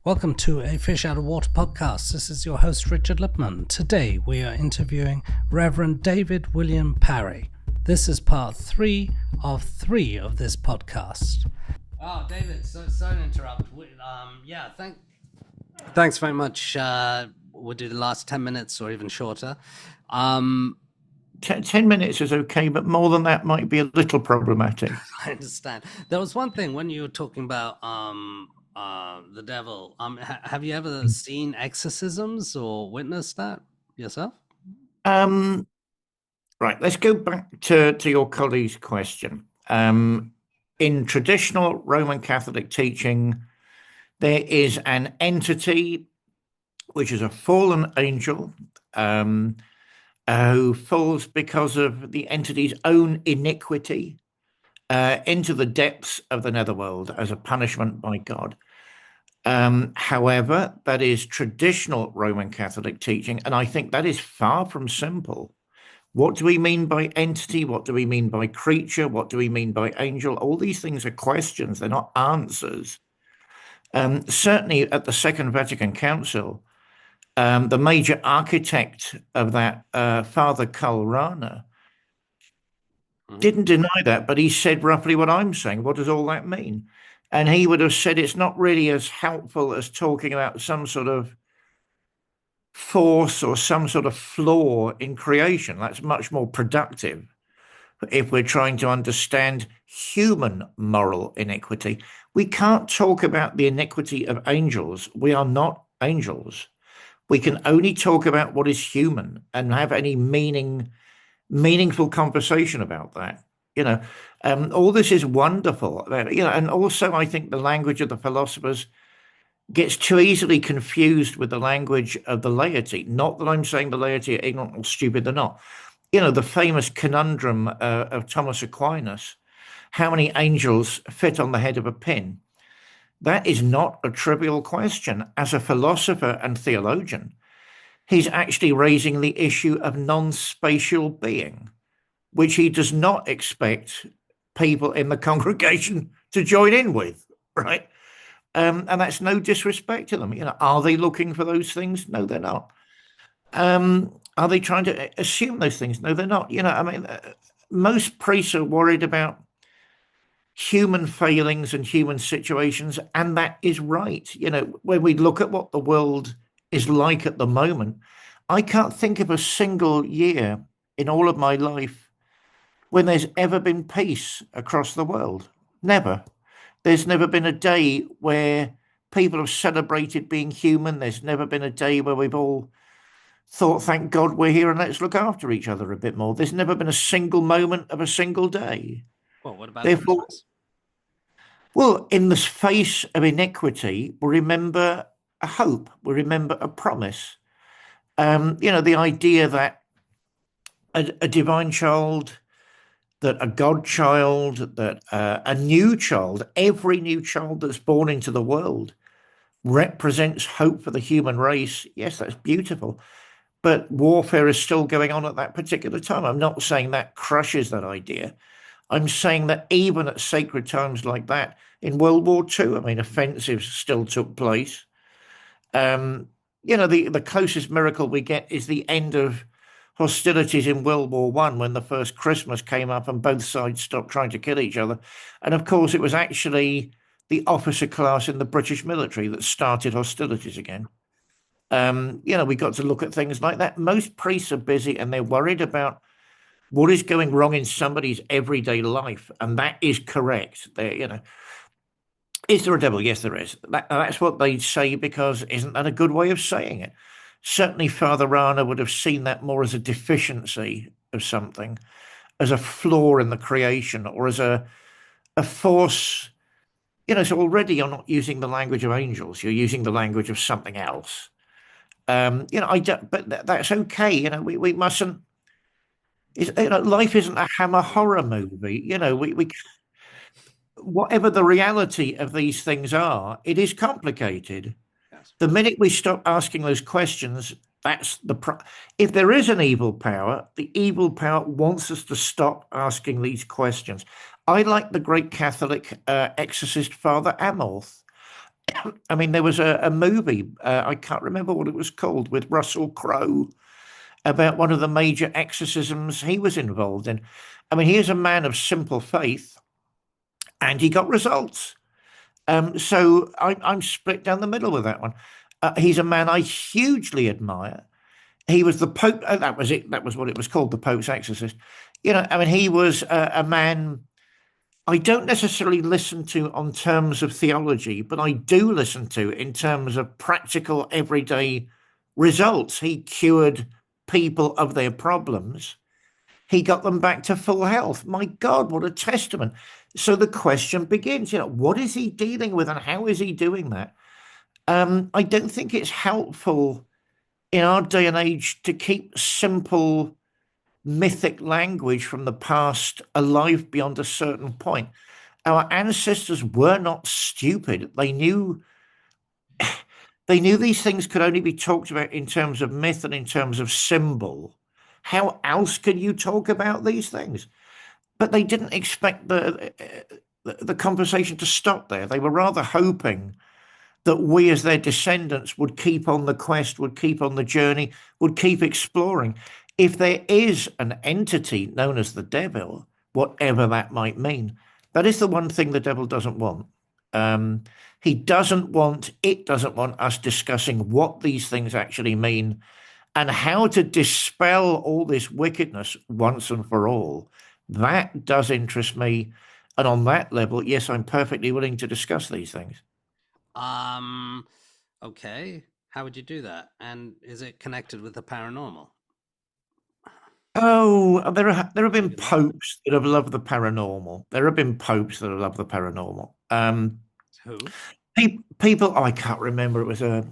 Welcome to a Fish Out of Water podcast. This is your host, Richard Lipman. Today we are interviewing Reverend David William Parry. This is part 3 of this podcast. Oh, David, sorry to interrupt. Thanks very much. We'll do the last 10 minutes or even shorter. 10 minutes is okay, but more than that might be a little problematic. I understand. There was one thing when you were talking about the devil. Have you ever seen exorcisms or witnessed that yourself? Right, let's go back to your colleague's question. In traditional Roman Catholic teaching, there is an entity which is a fallen angel who falls because of the entity's own iniquity into the depths of the netherworld as a punishment by God. However, that is traditional Roman Catholic teaching, and I think that is far from simple. What do we mean by entity? What do we mean by creature? What do we mean by angel? All these things are questions, they're not answers. Certainly at the Second Vatican Council, the major architect of that, Father Karl Rahner, didn't deny that, but he said roughly what I'm saying. What does all that mean? And he would have said it's not really as helpful as talking about some sort of force or some sort of flaw in creation. That's much more productive if we're trying to understand human moral iniquity. We can't talk about the iniquity of angels. We are not angels. We can only talk about what is human and have any meaningful conversation about that. All this is wonderful. And also I think the language of the philosophers gets too easily confused with the language of the laity. Not that I'm saying the laity are ignorant or stupid, they're not. The famous conundrum of Thomas Aquinas, how many angels fit on the head of a pin? That is not a trivial question. As a philosopher and theologian, he's actually raising the issue of non-spatial being, which he does not expect people in the congregation to join in with, right? And that's no disrespect to them. Are they looking for those things? No, they're not. Are they trying to assume those things? No, they're not. Most priests are worried about human failings and human situations, and that is right. When we look at what the world is like at the moment, I can't think of a single year in all of my life when there's ever been peace across the world. Never. There's never been a day where people have celebrated being human. There's never been a day where we've all thought, thank God we're here and let's look after each other a bit more. There's never been a single moment of a single day. Well, what about Christmas? Well, in the face of iniquity, we remember a hope. We remember a promise. The idea that a divine child, that a God child, that a new child, every new child that's born into the world represents hope for the human race. Yes, that's beautiful. But warfare is still going on at that particular time. I'm not saying that crushes that idea. I'm saying that even at sacred times like that, in World War II, offensives still took place. The closest miracle we get is the end of hostilities in World War I, when the first Christmas came up and both sides stopped trying to kill each other. And of course, it was actually the officer class in the British military that started hostilities again. We got to look at things like that. Most priests are busy and they're worried about what is going wrong in somebody's everyday life. And that is correct. Is there a devil? Yes, there is. That's what they say, because isn't that a good way of saying it? Certainly Father Rahner would have seen that more as a deficiency of something, as a flaw in the creation, or as a force. So already you're not using the language of angels, you're using the language of something else. I don't, but that's okay. We mustn't. Life isn't a Hammer horror movie. We whatever the reality of these things are, it is complicated. Yes. The minute we stop asking those questions, that's if there is an evil power, the evil power wants us to stop asking these questions. I like the great Catholic exorcist Father Amorth. I mean, there was a movie, I can't remember what it was called, with Russell Crowe about one of the major exorcisms he was involved in. I mean, he is a man of simple faith and he got results. So I'm split down the middle with that one. He's a man I hugely admire. He was the Pope. That was it. That was what it was called, the Pope's exorcist. I mean, he was a man I don't necessarily listen to on terms of theology, but I do listen to in terms of practical everyday results. He cured people of their problems. He got them back to full health. My God, what a testament. So the question begins, what is he dealing with and how is he doing that? I don't think it's helpful in our day and age to keep simple mythic language from the past alive beyond a certain point. Our ancestors were not stupid. They knew these things could only be talked about in terms of myth and in terms of symbol. How else can you talk about these things? But they didn't expect the conversation to stop there. They were rather hoping that we, as their descendants, would keep on the quest, would keep on the journey, would keep exploring. If there is an entity known as the devil, whatever that might mean, that is the one thing the devil doesn't want. It doesn't want us discussing what these things actually mean and how to dispel all this wickedness once and for all. That does interest me. And on that level, yes, I'm perfectly willing to discuss these things. Okay. How would you do that? And is it connected with the paranormal? Oh, there have been popes that have loved the paranormal. There have been popes that have loved the paranormal. Who? People, I can't remember. It was I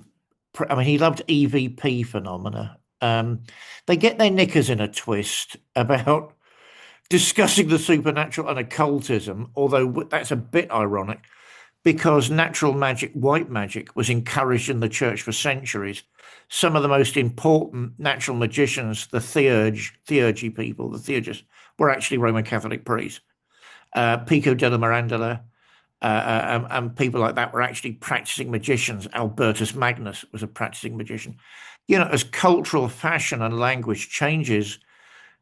mean, he loved EVP phenomena. They get their knickers in a twist about discussing the supernatural and occultism, although that's a bit ironic because natural magic, white magic, was encouraged in the church for centuries. Some of the most important natural magicians, the theurgy people, the theurgists, were actually Roman Catholic priests. Pico della Mirandola and people like that were actually practicing magicians. Albertus Magnus was a practicing magician. As cultural fashion and language changes,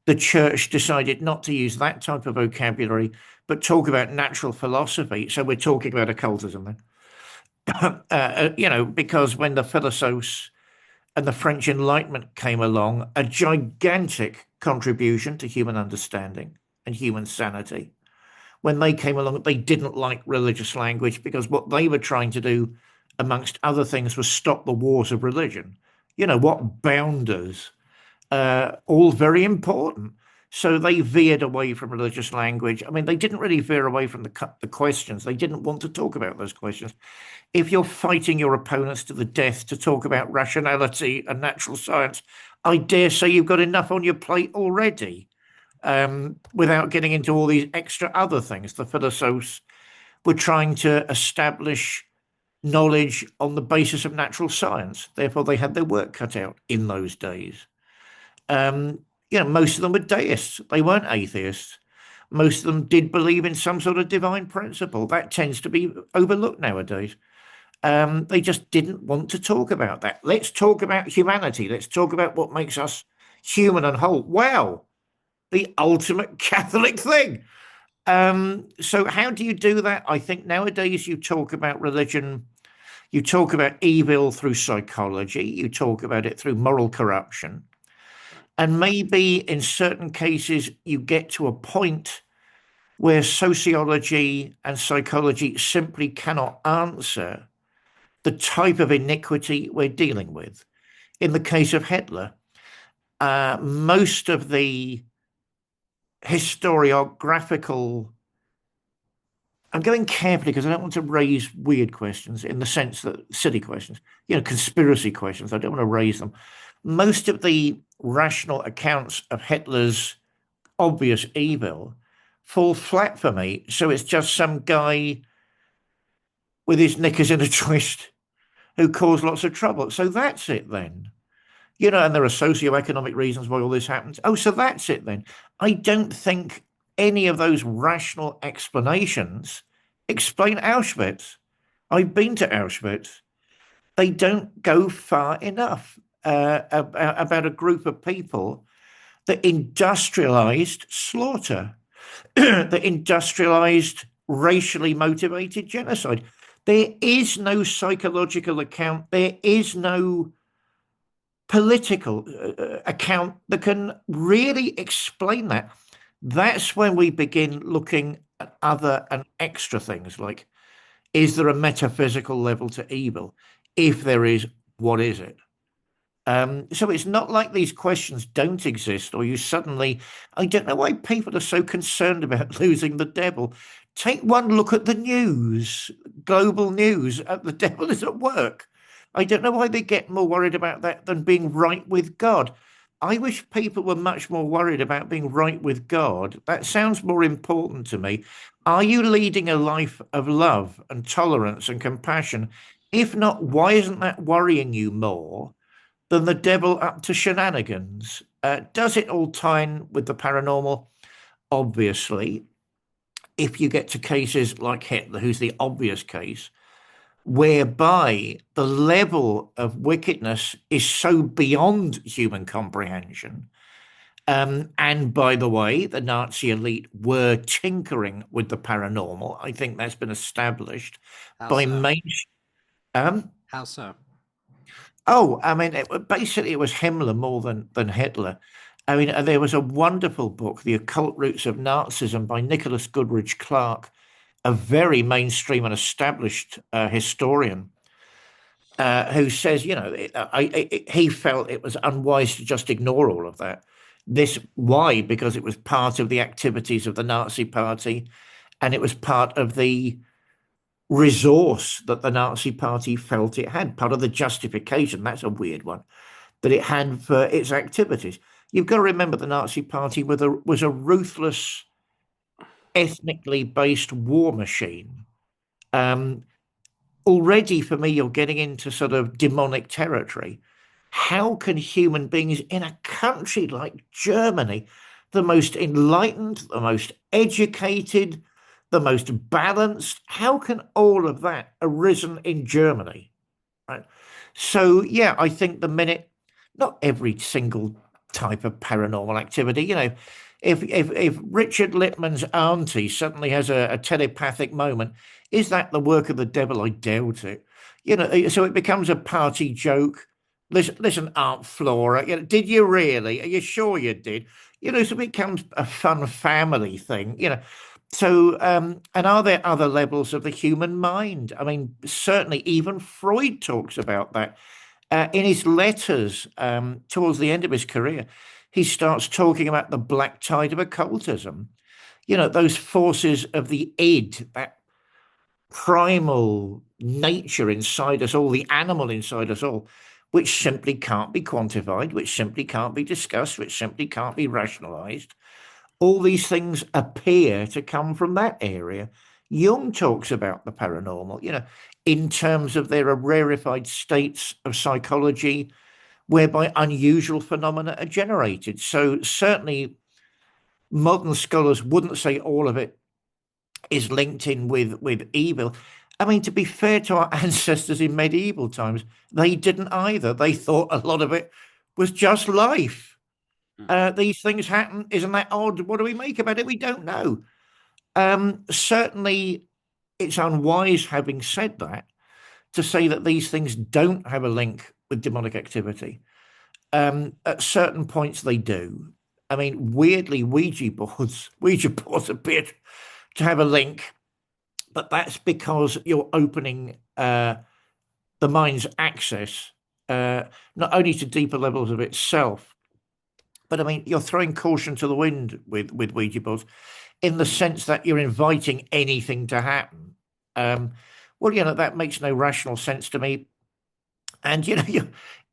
the church decided not to use that type of vocabulary, but talk about natural philosophy. So we're talking about occultism then. Because when the Philosophers and the French Enlightenment came along, a gigantic contribution to human understanding and human sanity. When they came along, they didn't like religious language because what they were trying to do, amongst other things, was stop the wars of religion. What bound us? All very important. So they veered away from religious language. I mean, they didn't really veer away from the questions. They didn't want to talk about those questions. If you're fighting your opponents to the death to talk about rationality and natural science, I dare say you've got enough on your plate already, without getting into all these extra other things. The philosophers were trying to establish knowledge on the basis of natural science. Therefore, they had their work cut out in those days. Most of them were deists. They weren't atheists. Most of them did believe in some sort of divine principle. That tends to be overlooked nowadays. They just didn't want to talk about that. Let's talk about humanity. Let's talk about what makes us human and whole. Wow, the ultimate Catholic thing. So how do you do that? I think nowadays you talk about religion, you talk about evil through psychology, you talk about it through moral corruption. And maybe in certain cases, you get to a point where sociology and psychology simply cannot answer the type of iniquity we're dealing with. In the case of Hitler, most of the historiographical, I'm going carefully because I don't want to raise weird questions in the sense that silly questions, conspiracy questions. I don't want to raise them. Most of the rational accounts of Hitler's obvious evil fall flat for me. So it's just some guy with his knickers in a twist who caused lots of trouble. So that's it then. And there are socioeconomic reasons why all this happens. Oh, so that's it then. I don't think any of those rational explanations explain Auschwitz. I've been to Auschwitz. They don't go far enough about a group of people that industrialized slaughter, that industrialized racially motivated genocide. There is no psychological account. There is no political account that can really explain that. That's when we begin looking at other and extra things like, is there a metaphysical level to evil? If there is, what is it? So it's not like these questions don't exist, or you suddenly, I don't know why people are so concerned about losing the devil. Take one look at the news, global news, the devil is at work. I don't know why they get more worried about that than being right with God. I wish people were much more worried about being right with God. That sounds more important to me. Are you leading a life of love and tolerance and compassion? If not, why isn't that worrying you more than the devil up to shenanigans? Does it all tie in with the paranormal? Obviously. If you get to cases like Hitler, who's the obvious case, whereby the level of wickedness is so beyond human comprehension. And by the way, the Nazi elite were tinkering with the paranormal. I think that's been established How by so? main. Um, How so? oh, I mean, basically, it was Himmler more than Hitler. I mean, there was a wonderful book, The Occult Roots of Nazism, by Nicholas Goodrich Clark, a very mainstream and established historian, who says, he felt it was unwise to just ignore all of that. Why? Because it was part of the activities of the Nazi Party, and it was part of the resource that the Nazi Party felt it had, part of the justification. That's a weird one that it had for its activities. You've got to remember the Nazi Party was a ruthless, ethnically based war machine. Um, Already, for me, you're getting into sort of demonic territory. How can human beings in a country like Germany, the most enlightened, the most educated, the most balanced, how can all of that arisen in Germany? Right. So, yeah, I think the minute, not every single type of paranormal activity, if Richard Lippman's auntie suddenly has a telepathic moment, is that the work of the devil? I doubt it. So it becomes a party joke. Listen, Aunt Flora, did you really? Are you sure you did? So it becomes a fun family thing. So, and are there other levels of the human mind? I mean, certainly even Freud talks about that. In his letters towards the end of his career, he starts talking about the black tide of occultism. Those forces of the id, that primal nature inside us all, the animal inside us all, which simply can't be quantified, which simply can't be discussed, which simply can't be rationalized. All these things appear to come from that area. Jung talks about the paranormal, in terms of there are rarefied states of psychology whereby unusual phenomena are generated. So certainly modern scholars wouldn't say all of it is linked in with evil. I mean, to be fair to our ancestors in medieval times, they didn't either. They thought a lot of it was just life. These things happen. Isn't that odd? What do we make about it? We don't know. Certainly, it's unwise, having said that, to say that these things don't have a link with demonic activity. At certain points, they do. I mean, weirdly, Ouija boards appear to have a link, but that's because you're opening the mind's access not only to deeper levels of itself, but I mean, you're throwing caution to the wind with Ouija boards in the sense that you're inviting anything to happen. Well, that makes no rational sense to me. And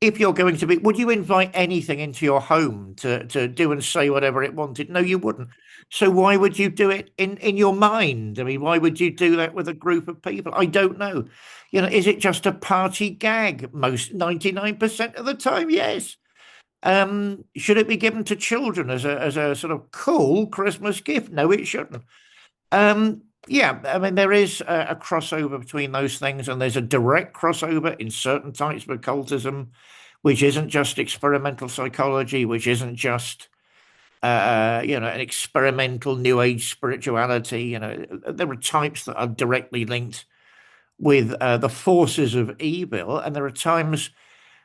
if you're going to be, would you invite anything into your home to do and say whatever it wanted? No, you wouldn't. So why would you do it in your mind? I mean, why would you do that with a group of people? I don't know. Is it just a party gag? Most 99% of the time, yes. Should it be given to children as a sort of cool Christmas gift? No, it shouldn't. Yeah, I mean, there is a crossover between those things, and there's a direct crossover in certain types of occultism, which isn't just experimental psychology, which isn't just an experimental New Age spirituality. There are types that are directly linked with the forces of evil, and there are times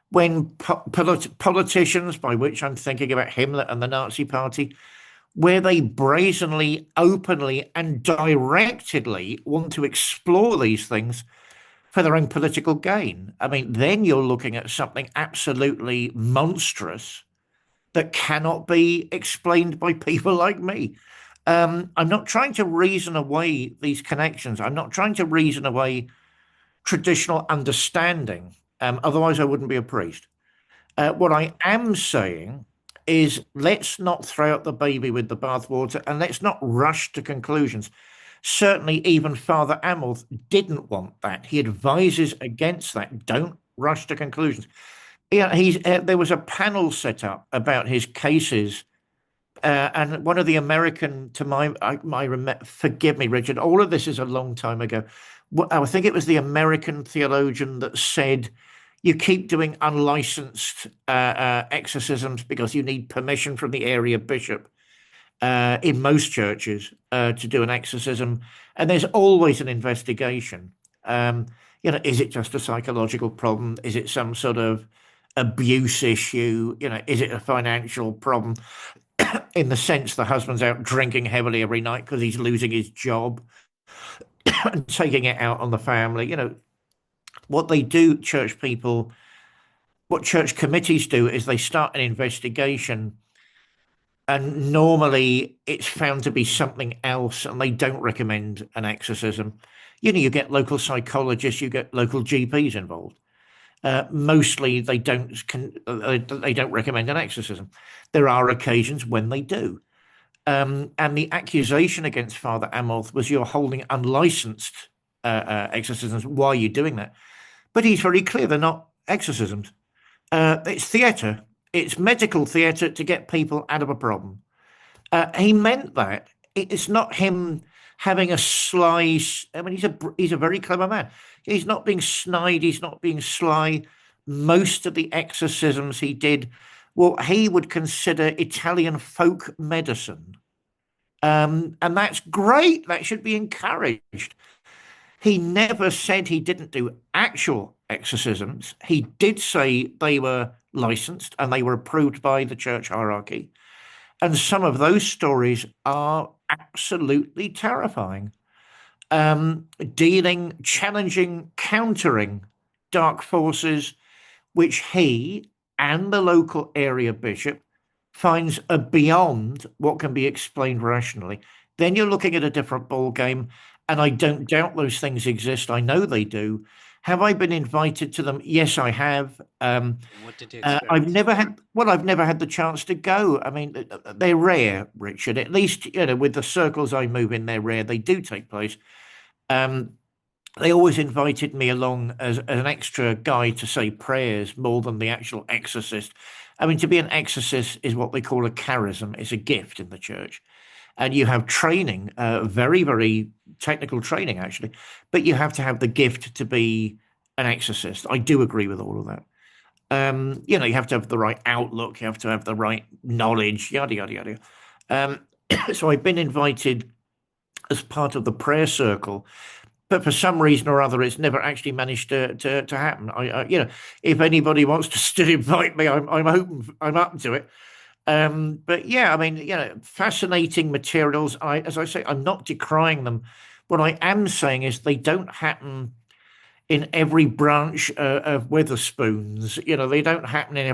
when politicians, by which I'm thinking about Himmler and the Nazi Party, where they brazenly, openly, and directedly want to explore these things for their own political gain. I mean, then you're looking at something absolutely monstrous that cannot be explained by people like me. I'm not trying to reason away these connections. I'm not trying to reason away traditional understanding. Otherwise, I wouldn't be a priest. What I am saying is let's not throw out the baby with the bathwater and let's not rush to conclusions. Certainly, even Father Amorth didn't want that. He advises against that. Don't rush to conclusions. Yeah, there was a panel set up about his cases, and one of the American, to forgive me, Richard, all of this is a long time ago. I think it was the American theologian that said, you keep doing unlicensed exorcisms because you need permission from the area bishop in most churches to do an exorcism, and there's always an investigation. Is it just a psychological problem? Is it some sort of abuse issue? Is it a financial problem? In the sense the husband's out drinking heavily every night because he's losing his job and taking it out on the family. What they do, church people, what church committees do is they start an investigation, and normally it's found to be something else, and they don't recommend an exorcism. You get local psychologists, you get local GPs involved. Mostly they don't recommend an exorcism. There are occasions when they do. And the accusation against Father Amorth was you're holding unlicensed exorcisms. Why are you doing that? But he's very clear they're not exorcisms. It's theatre. It's medical theatre to get people out of a problem. He meant that. It's not him having a sly. I mean, he's a very clever man. He's not being snide. He's not being sly. Most of the exorcisms he did, what he would consider Italian folk medicine. And that's great. That should be encouraged. He never said he didn't do actual exorcisms. He did say they were licensed and they were approved by the church hierarchy. And some of those stories are absolutely terrifying. Challenging, countering dark forces, which he and the local area bishop finds are beyond what can be explained rationally. Then you're looking at a different ball game. And I don't doubt those things exist. I know they do. Have I been invited to them? Yes, I have. What did you I've never had the chance to go. I mean, they're rare, Richard. At least, with the circles I move in, they're rare. They do take place. They always invited me along as an extra guy to say prayers more than the actual exorcist. I mean, to be an exorcist is what they call a charism. It's a gift in the church. And you have training, very, very technical training, actually. But you have to have the gift to be an exorcist. I do agree with all of that. You have to have the right outlook. You have to have the right knowledge, yada, yada, yada. So I've been invited as part of the prayer circle, but for some reason or other, it's never actually managed to happen. If anybody wants to still invite me, I'm open. I'm up to it. But yeah, I mean, fascinating materials. As I say, I'm not decrying them. What I am saying is they don't happen in every branch of Witherspoons. They don't happen in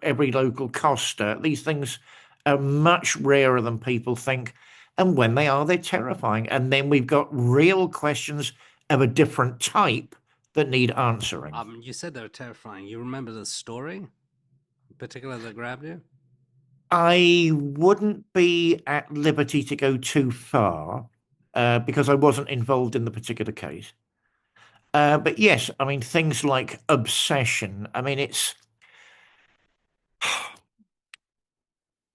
every local Costa. These things are much rarer than people think. And when they are, they're terrifying. And then we've got real questions of a different type that need answering. You said they're terrifying. You remember the story in particular that grabbed you? I wouldn't be at liberty to go too far because I wasn't involved in the particular case. But yes, I mean, things like obsession. I mean,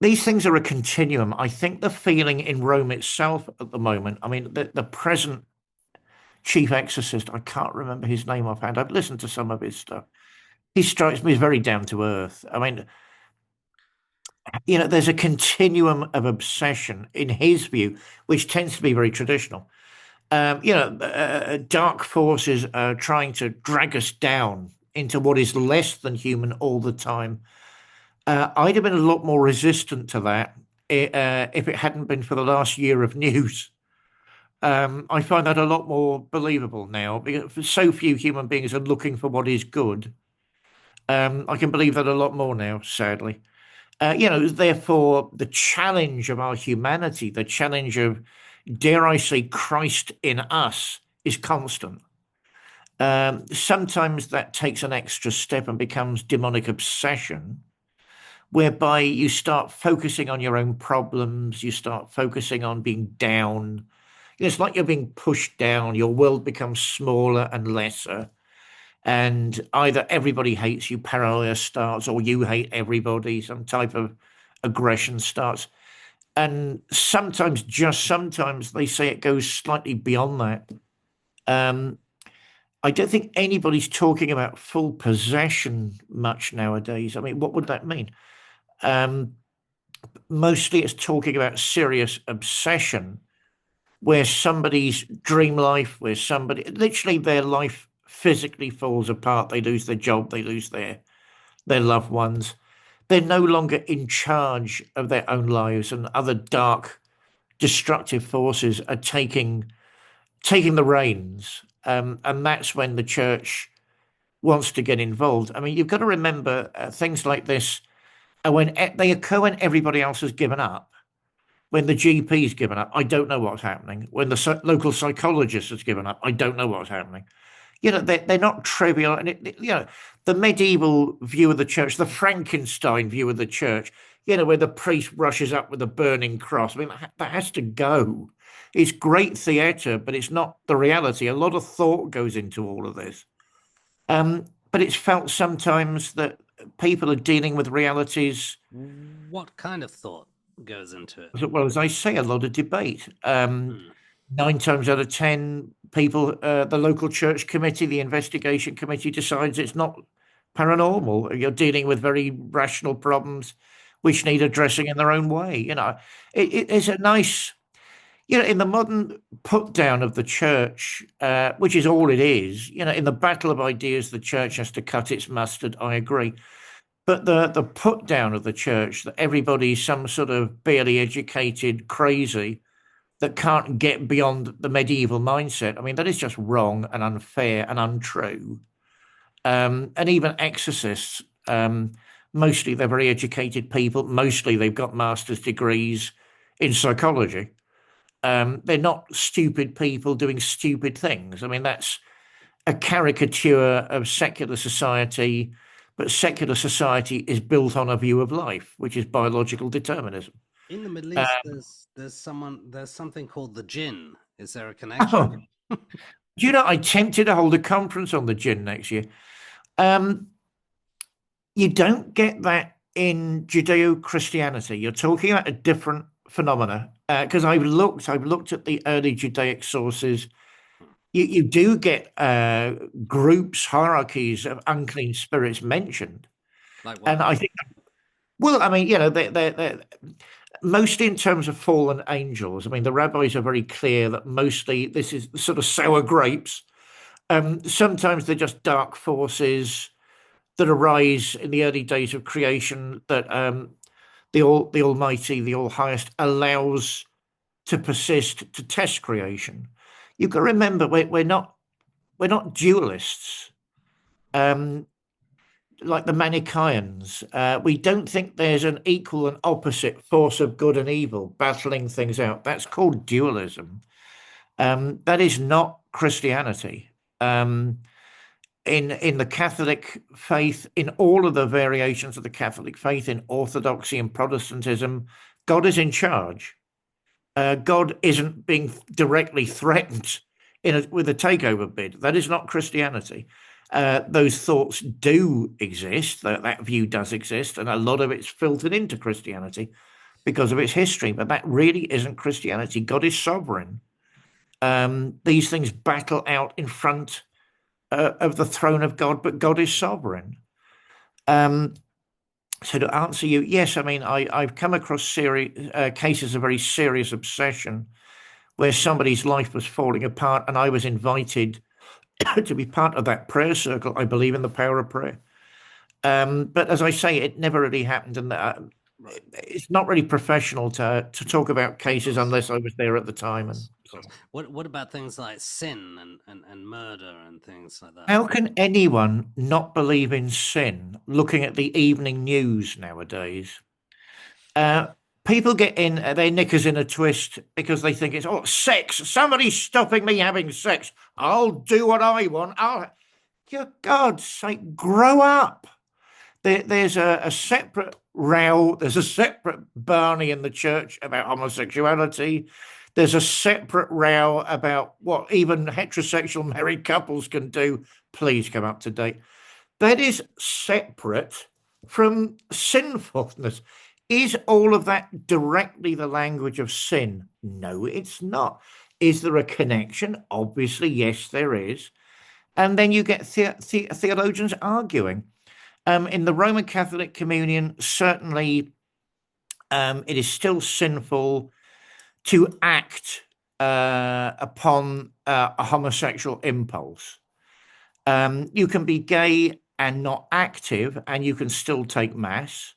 these things are a continuum. I think the feeling in Rome itself at the moment, I mean, the present chief exorcist, I can't remember his name offhand. I've listened to some of his stuff. He strikes me as very down to earth. I mean, there's a continuum of obsession in his view, which tends to be very traditional. Dark forces are trying to drag us down into what is less than human all the time. I'd have been a lot more resistant to that if it hadn't been for the last year of news. I find that a lot more believable now because so few human beings are looking for what is good. I can believe that a lot more now, sadly. Therefore, the challenge of our humanity, the challenge of, dare I say, Christ in us, is constant. Sometimes that takes an extra step and becomes demonic obsession, whereby you start focusing on your own problems, you start focusing on being down. It's like you're being pushed down, your world becomes smaller and lesser. And either everybody hates you, paranoia starts, or you hate everybody, some type of aggression starts. And sometimes, just sometimes, they say it goes slightly beyond that. Um, I don't think anybody's talking about full possession much nowadays. I mean, what would that mean? Um, Mostly it's talking about serious obsession, where somebody's dream life, where somebody literally their life physically falls apart. They lose their job, they lose their loved ones. They're no longer in charge of their own lives, and other dark, destructive forces are taking the reins. And that's when the church wants to get involved. I mean, you've got to remember things like this are when they occur when everybody else has given up. When the GP's given up, I don't know what's happening. When the local psychologist has given up, I don't know what's happening. They're not trivial. And, the medieval view of the church, the Frankenstein view of the church, where the priest rushes up with a burning cross. I mean, that has to go. It's great theatre, but it's not the reality. A lot of thought goes into all of this. But it's felt sometimes that people are dealing with realities. What kind of thought goes into it? Well, as I say, a lot of debate. 9 times out of 10, people, the local church committee, the investigation committee decides it's not paranormal. You're dealing with very rational problems which need addressing in their own way. It is a nice, in the modern put down of the church, which is all it is, in the battle of ideas, the church has to cut its mustard. I agree. But the put down of the church that everybody's some sort of barely educated crazy that can't get beyond the medieval mindset. I mean, that is just wrong and unfair and untrue. And even exorcists, mostly they're very educated people. Mostly they've got master's degrees in psychology. They're not stupid people doing stupid things. I mean, that's a caricature of secular society, but secular society is built on a view of life, which is biological determinism. In the Middle East, there's something called the jinn. Is there a connection? Do I tempted to hold a conference on the jinn next year. You don't get that in Judeo-Christianity. You're talking about a different phenomena. Because I've looked at the early Judaic sources. You do get groups, hierarchies of unclean spirits mentioned. Like what? And I think, well, I mean, they're mostly in terms of fallen angels. I mean, the rabbis are very clear that mostly this is sort of sour grapes. Sometimes they're just dark forces that arise in the early days of creation that the Almighty, the All Highest, allows to persist to test creation. You've got to remember we're not dualists. Like the Manichaeans, we don't think there's an equal and opposite force of good and evil battling things out. That's called dualism. That is not Christianity. In the Catholic faith, in all of the variations of the Catholic faith, in Orthodoxy and Protestantism, God is in charge. God isn't being directly threatened with a takeover bid. That is not Christianity. Those thoughts do exist, that view does exist, and a lot of it's filtered into Christianity because of its history, but that really isn't Christianity. God is sovereign. These things battle out in front of the throne of God, but God is sovereign. So to answer you, yes, I mean, I've come across cases of very serious obsession where somebody's life was falling apart, and I was invited to be part of that prayer circle. I believe in the power of prayer. But as I say, it never really happened, and it's not really professional to talk about cases unless I was there at the time. And so. What about things like sin and murder and things like that? How can anyone not believe in sin looking at the evening news nowadays? People get in their knickers in a twist because they think it's sex. Somebody's stopping me having sex. I'll do what I want. For God's sake, grow up. There's a separate row. There's a separate Barney in the church about homosexuality. There's a separate row about what even heterosexual married couples can do. Please come up to date. That is separate from sinfulness. Is all of that directly the language of sin? No, it's not. Is there a connection? Obviously, yes, there is. And then you get theologians arguing. In the Roman Catholic Communion, certainly it is still sinful to act upon a homosexual impulse. You can be gay and not active, and you can still take Mass.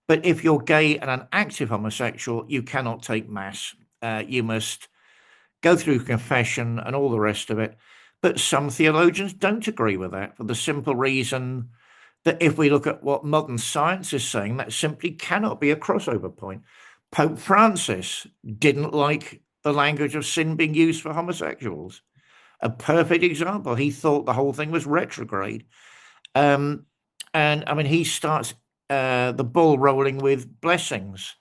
But if you're gay and an active homosexual, you cannot take Mass. You must go through confession and all the rest of it. But some theologians don't agree with that for the simple reason that if we look at what modern science is saying, that simply cannot be a crossover point. Pope Francis didn't like the language of sin being used for homosexuals. A perfect example. He thought the whole thing was retrograde. And I mean, he starts the ball rolling with blessings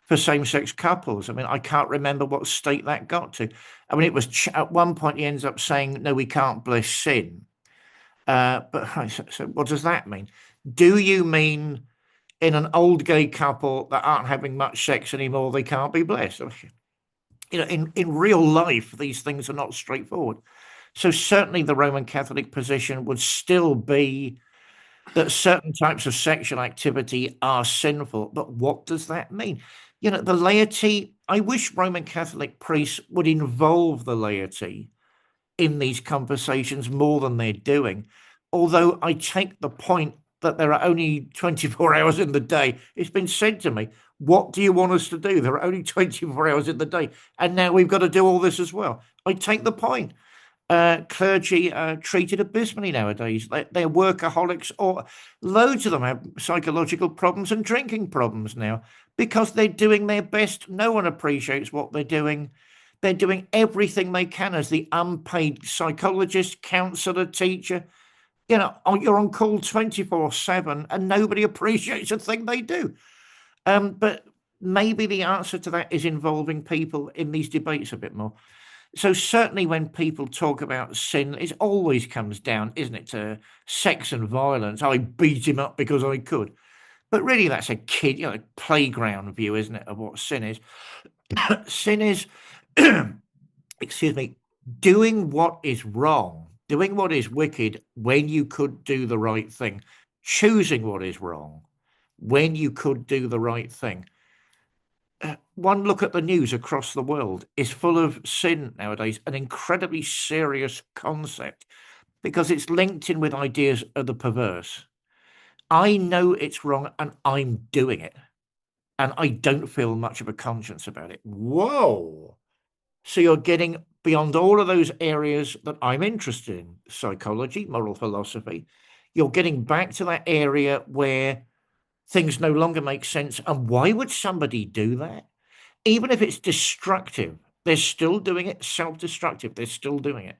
for same-sex couples. I mean, I can't remember what state that got to. I mean, it was at one point he ends up saying, no, we can't bless sin. But so what does that mean? Do you mean in an old gay couple that aren't having much sex anymore, they can't be blessed? You know, in real life, these things are not straightforward. So certainly the Roman Catholic position would still be that certain types of sexual activity are sinful. But what does that mean? You know, the laity, I wish Roman Catholic priests would involve the laity in these conversations more than they're doing. Although I take the point that there are only 24 hours in the day. It's been said to me, what do you want us to do? There are only 24 hours in the day. And now we've got to do all this as well. I take the point. Clergy are treated abysmally nowadays. They're workaholics, or loads of them have psychological problems and drinking problems now because they're doing their best. No one appreciates what they're doing. They're doing everything they can as the unpaid psychologist, counselor, teacher. You know, you're on call 24/7 and nobody appreciates a thing they do. But maybe the answer to that is involving people in these debates a bit more. So certainly when people talk about sin, it always comes down, isn't it, to sex and violence. I beat him up because I could. But really that's a kid, playground view, isn't it, of what sin is. Sin is, excuse me, doing what is wrong, doing what is wicked when you could do the right thing, choosing what is wrong when you could do the right thing. One look at the news across the world is full of sin nowadays, an incredibly serious concept because it's linked in with ideas of the perverse. I know it's wrong and I'm doing it, and I don't feel much of a conscience about it. Whoa! So you're getting beyond all of those areas that I'm interested in, psychology, moral philosophy. You're getting back to that area where things no longer make sense. And why would somebody do that? Even if it's destructive, they're still doing it, self-destructive. They're still doing it.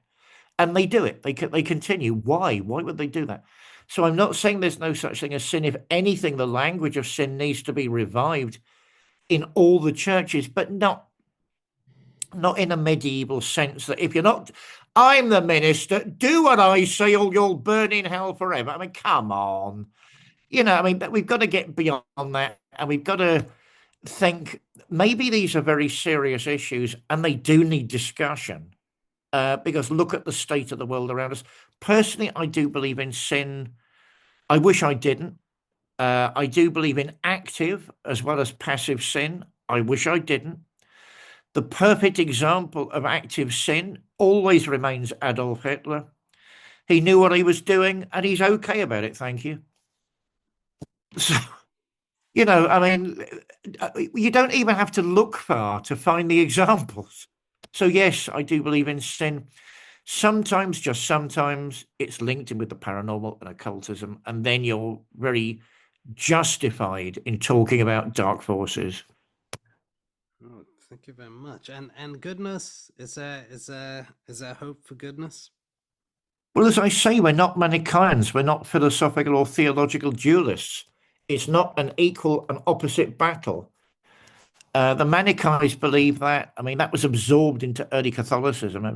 And they do it. They continue. Why? Why would they do that? So I'm not saying there's no such thing as sin. If anything, the language of sin needs to be revived in all the churches, but not not in a medieval sense that if you're not, I'm the minister, do what I say or you'll burn in hell forever. I mean, come on. I mean, but we've got to get beyond that, and we've got to think maybe these are very serious issues and they do need discussion. Because look at the state of the world around us. Personally, I do believe in sin. I wish I didn't. I do believe in active as well as passive sin. I wish I didn't. The perfect example of active sin always remains Adolf Hitler. He knew what he was doing and he's okay about it, thank you. So, I mean, you don't even have to look far to find the examples. So, yes, I do believe in sin. Sometimes, just sometimes, it's linked in with the paranormal and occultism, and then you're very justified in talking about dark forces. Oh, thank you very much. And goodness, is there hope for goodness? Well, as I say, we're not Manichaeans. We're not philosophical or theological dualists. It's not an equal and opposite battle. The Manichaeans believe that. I mean, that was absorbed into early Catholicism. I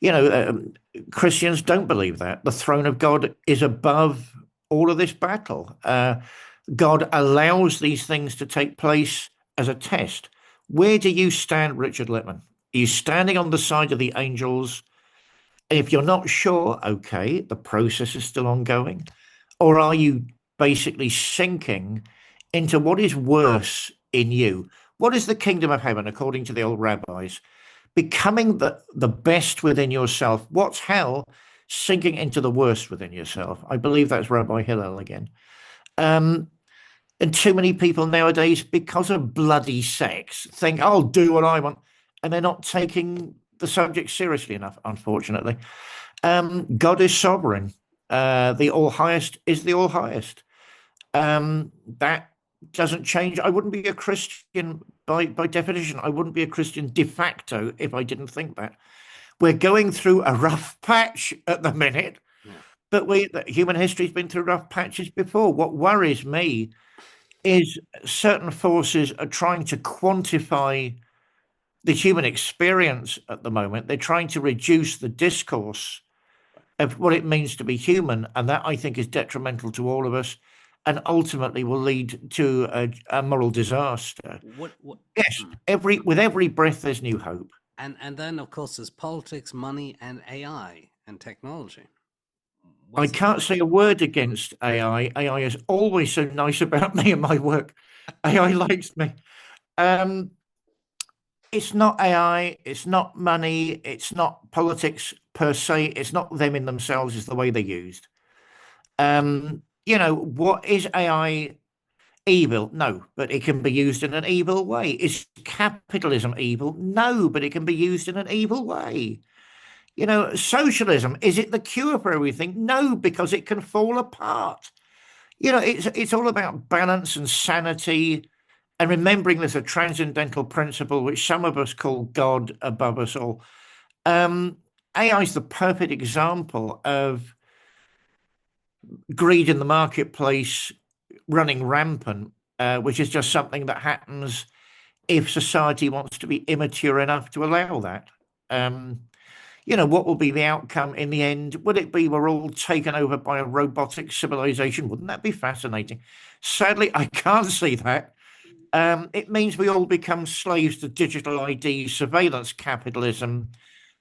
mean, Christians don't believe that. The throne of God is above all of this battle. God allows these things to take place as a test. Where do you stand, Richard Lippman? Are you standing on the side of the angels? If you're not sure, okay, the process is still ongoing. Or are you basically sinking into what is worse in you? What is the kingdom of heaven, according to the old rabbis? Becoming the best within yourself. What's hell? Sinking into the worst within yourself. I believe that's Rabbi Hillel again. And too many people nowadays, because of bloody sex, think, I'll do what I want. And they're not taking the subject seriously enough, unfortunately. God is sovereign. The all highest is the all highest. That doesn't change. I wouldn't be a Christian by definition. I wouldn't be a Christian de facto if I didn't think that. We're going through a rough patch at the minute, but human history's been through rough patches before. What worries me is certain forces are trying to quantify the human experience at the moment. They're trying to reduce the discourse of what it means to be human, and that I think is detrimental to all of us, and ultimately will lead to a moral disaster. Yes, with every breath, there's new hope. And then, of course, there's politics, money, and AI and technology. I can't say a word against AI. AI is always so nice about me and my work. AI likes me. It's not AI, it's not money, it's not politics per se, it's not them in themselves, it's the way they're used. What is AI evil? No, but it can be used in an evil way. Is capitalism evil? No, but it can be used in an evil way. Socialism, is it the cure for everything? No, because it can fall apart. It's all about balance and sanity and remembering there's a transcendental principle which some of us call God above us all. AI is the perfect example of greed in the marketplace running rampant, which is just something that happens if society wants to be immature enough to allow that. What will be the outcome in the end? Would it be we're all taken over by a robotic civilization? Wouldn't that be fascinating? Sadly, I can't see that. It means we all become slaves to digital ID, surveillance capitalism.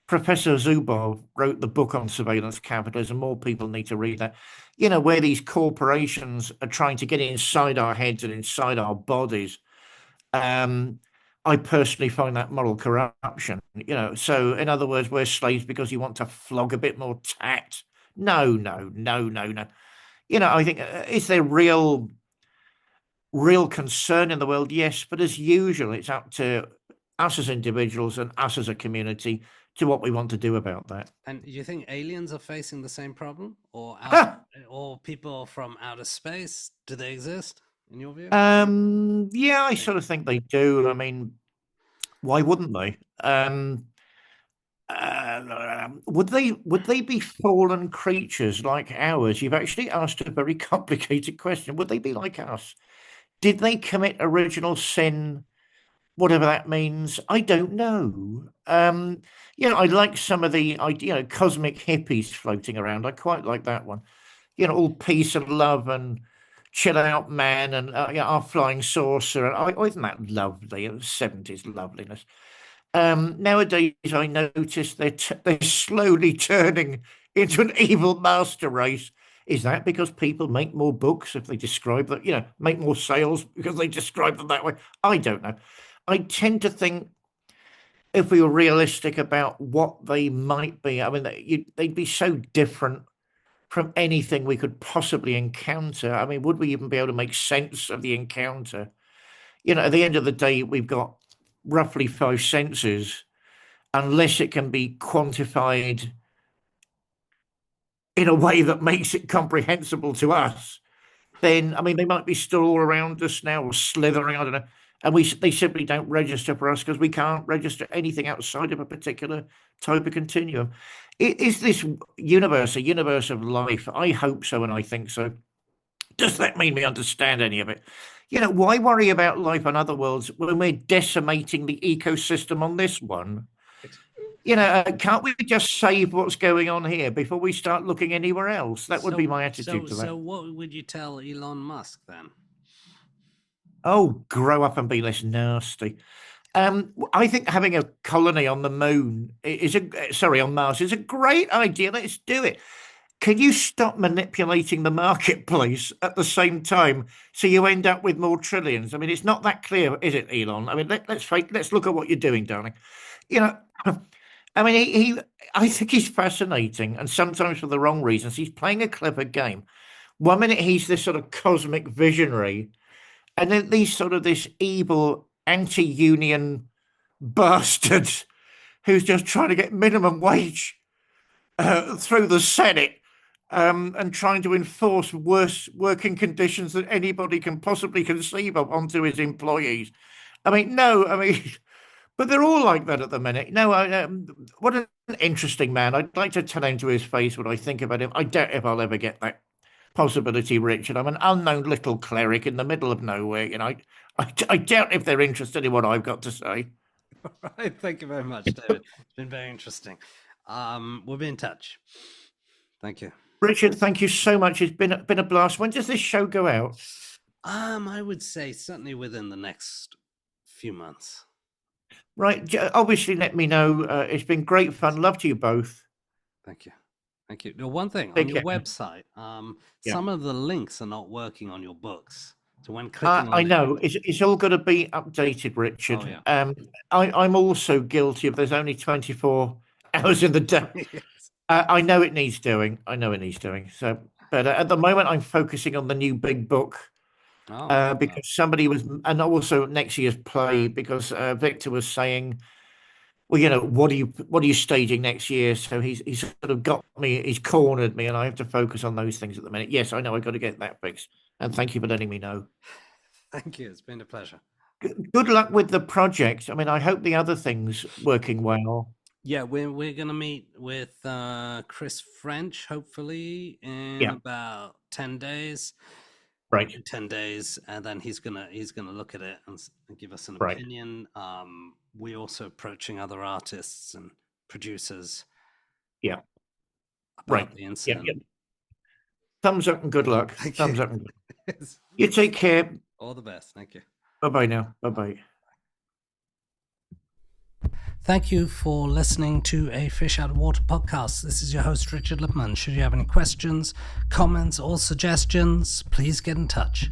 Professor Zuboff wrote the book on surveillance capitalism. More people need to read that. Where these corporations are trying to get inside our heads and inside our bodies. I personally find that moral corruption. So in other words, we're slaves because you want to flog a bit more tact. No, no, no, no, no. I think, is there real concern in the world? Yes, but as usual, it's up to us as individuals and us as a community to what we want to do about that. And do you think aliens are facing the same problem, or people from outer space? Do they exist in your view? Yeah, I sort of think they do. I mean, why wouldn't they? Would they be fallen creatures like ours? You've actually asked a very complicated question. Would they be like us? Did they commit original sin whatever that means. I don't know. I like some of the cosmic hippies floating around. I quite like that one. All peace and love and chill out, man, and our flying saucer. And isn't that lovely? It was 70s loveliness. Nowadays, I notice they're slowly turning into an evil master race. Is that because people make more books if they describe that, make more sales because they describe them that way? I don't know. I tend to think if we were realistic about what they might be, I mean, they'd be so different from anything we could possibly encounter. I mean, would we even be able to make sense of the encounter? At the end of the day, we've got roughly 5 senses, unless it can be quantified in a way that makes it comprehensible to us. Then, I mean, they might be still all around us now or slithering, I don't know. And they simply don't register for us because we can't register anything outside of a particular type of continuum. Is this universe a universe of life? I hope so, and I think so. Does that mean we understand any of it? Why worry about life on other worlds when we're decimating the ecosystem on this one? Can't we just save what's going on here before we start looking anywhere else? That would be my attitude to that. So what would you tell Elon Musk then? Oh, grow up and be less nasty. I think having a colony on the moon on Mars is a great idea. Let's do it. Can you stop manipulating the marketplace at the same time so you end up with more trillions? I mean, it's not that clear, is it, Elon? I mean, let's look at what you're doing, darling. I mean, I think he's fascinating, and sometimes for the wrong reasons. He's playing a clever game. One minute he's this sort of cosmic visionary, and then this evil anti-union bastard who's just trying to get minimum wage through the Senate and trying to enforce worse working conditions than anybody can possibly conceive of onto his employees. But they're all like that at the minute. No, what an interesting man. I'd like to tell him to his face what I think about him. I doubt if I'll ever get that possibility, Richard. I'm an unknown little cleric in the middle of nowhere. I doubt if they're interested in what I've got to say. All right. Thank you very much, David. It's been very interesting. We'll be in touch. Thank you. Richard, thank you so much. It's been a blast. When does this show go out? I would say certainly within the next few months. Right. Obviously, let me know. It's been great fun. Love to you both. Thank you. Thank you. One thing, on your website, some of the links are not working on your books. So when clicking on I know. It's all got to be updated, Richard. Oh, yeah. I'm also guilty of there's only 24 hours in the day. Yes. I know it needs doing. So, but at the moment, I'm focusing on the new big book. Because somebody was, and also next year's play, because Victor was saying, well, what are you staging next year? So he's sort of got me, he's cornered me, and I have to focus on those things at the minute. Yes, I know I've got to get that fixed. And thank you for letting me know. Thank you. It's been a pleasure. Good luck with the project. I mean, I hope the other thing's working well. Yeah, we're gonna meet with Chris French hopefully in about 10 days. Right. 10 days, and then he's gonna look at it and give us an opinion. We're also approaching other artists and producers. Yeah. About the incident. Yeah. Thumbs up and good luck. Thumbs up and good luck. You take care. All the best. Thank you. Bye-bye now. Bye-bye. Thank you for listening to a Fish Out of Water podcast. This is your host, Richard Lipman. Should you have any questions, comments, or suggestions, please get in touch.